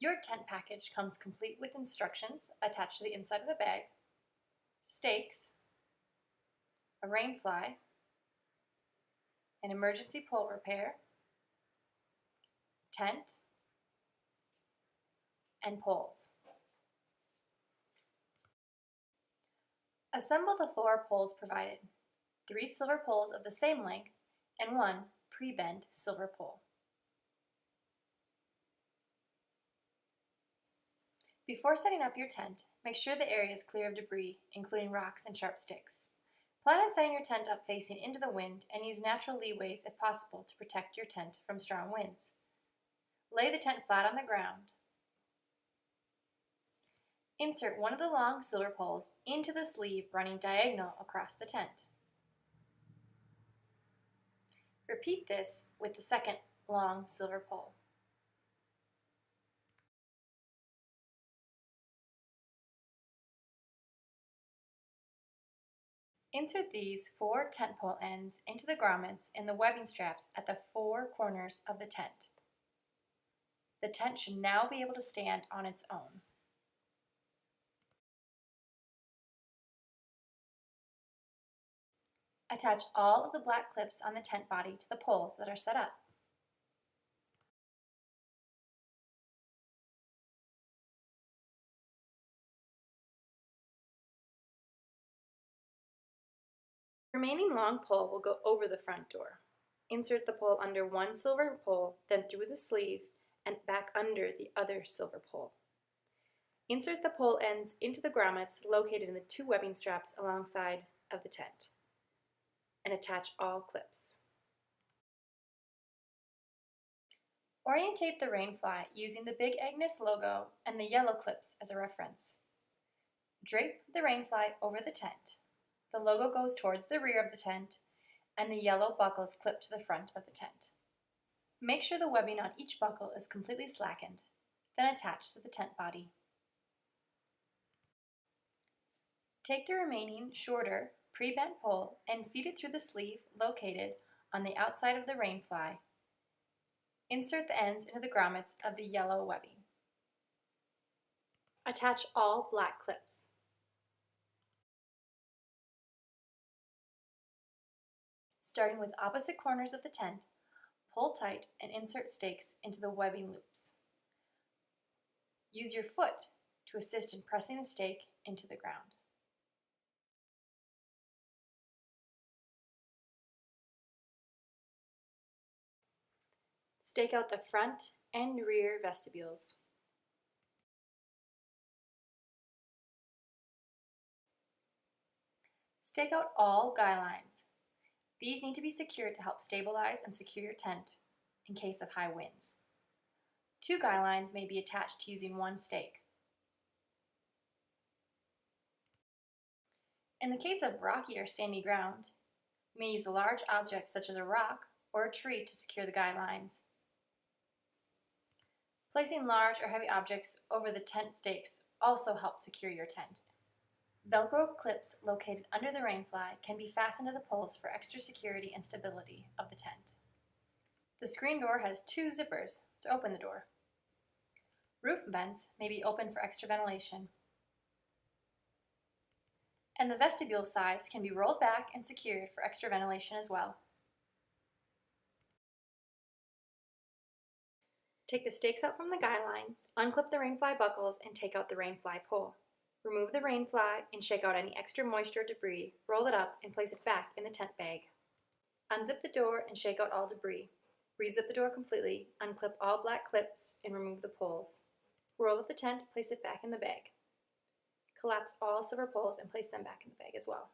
Your tent package comes complete with instructions attached to the inside of the bag, stakes, a rain fly, an emergency pole repair, tent, and poles. Assemble the 4 poles provided, 3 silver poles of the same length and 1 pre-bent silver pole. Before setting up your tent, make sure the area is clear of debris, including rocks and sharp sticks. Plan on setting your tent up facing into the wind and use natural leeways if possible to protect your tent from strong winds. Lay the tent flat on the ground. Insert one of the long silver poles into the sleeve running diagonal across the tent. Repeat this with the second long silver pole. Insert these 4 tent pole ends into the grommets in the webbing straps at the 4 corners of the tent. The tent should now be able to stand on its own. Attach all of the black clips on the tent body to the poles that are set up. The remaining long pole will go over the front door. Insert the pole under one silver pole, then through the sleeve and back under the other silver pole. Insert the pole ends into the grommets located in the 2 webbing straps alongside of the tent, and attach all clips. Orientate the rain fly using the Big Agnes logo and the yellow clips as a reference. Drape the rain fly over the tent. The logo goes towards the rear of the tent, and the yellow buckles clip to the front of the tent. Make sure the webbing on each buckle is completely slackened, then attach to the tent body. Take the remaining shorter pre-bent pole and feed it through the sleeve located on the outside of the rain fly. Insert the ends into the grommets of the yellow webbing. Attach all black clips. Starting with opposite corners of the tent, pull tight and insert stakes into the webbing loops. Use your foot to assist in pressing the stake into the ground. Stake out the front and rear vestibules. Stake out all guy lines. These need to be secured to help stabilize and secure your tent in case of high winds. 2 guy lines may be attached using 1 stake. In the case of rocky or sandy ground, you may use a large object such as a rock or a tree to secure the guy lines. Placing large or heavy objects over the tent stakes also helps secure your tent. Velcro clips located under the rain fly can be fastened to the poles for extra security and stability of the tent. The screen door has 2 zippers to open the door. Roof vents may be open for extra ventilation. And the vestibule sides can be rolled back and secured for extra ventilation as well. Take the stakes out from the guy lines, unclip the rain fly buckles, and take out the rain fly pole. Remove the rain fly and shake out any extra moisture or debris, roll it up, and place it back in the tent bag. Unzip the door and shake out all debris. Rezip the door completely, unclip all black clips, and remove the poles. Roll up the tent, place it back in the bag. Collapse all silver poles and place them back in the bag as well.